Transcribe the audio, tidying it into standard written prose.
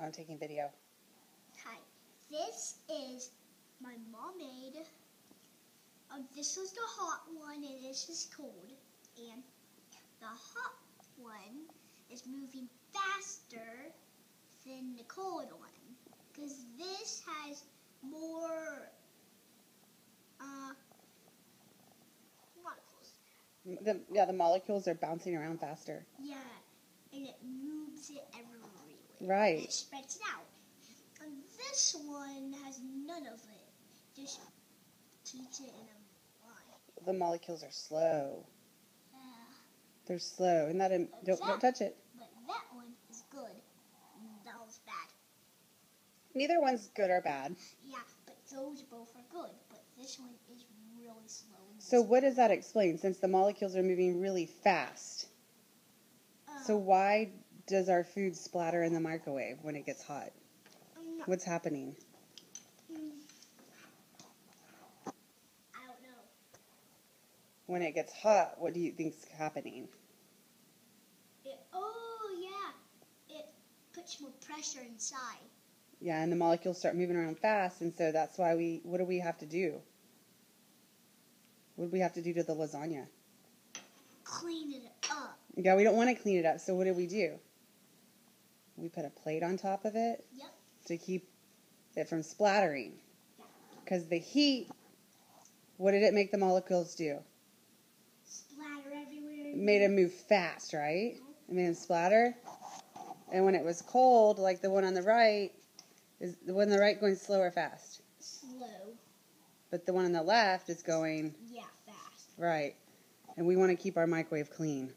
I'm taking video. Hi. This is my mom made. This was the hot one and this is cold. And the hot one is moving faster than the cold one. Because this has more molecules. The molecules are bouncing around faster. Yeah, and it moves it everywhere. Right. And it spreads it out. And this one has none of it. Just keeps it in a line. The molecules are slow. Yeah. They're slow. And don't touch it. But that one is good. That one's bad. Neither one's good or bad. Yeah, but those both are good. But this one is really slow. So what does that explain? Since the molecules are moving really fast, so why does our food splatter in the microwave when it gets hot? What's happening? I don't know. When it gets hot, what do you think's happening? It puts more pressure inside. Yeah, and the molecules start moving around fast, and so that's why what do we have to do? What do we have to do to the lasagna? Clean it up. Yeah, we don't want to clean it up, so what do? We put a plate on top of it. Yep. To keep it from splattering. Yeah. Because the heat, what did it make the molecules do? Splatter everywhere. It made them move fast, right? It made them splatter. And when it was cold, like the one on the right, is the one on the right going slow or fast? Slow. But the one on the left is going... Yeah, fast. Right. And we want to keep our microwave clean.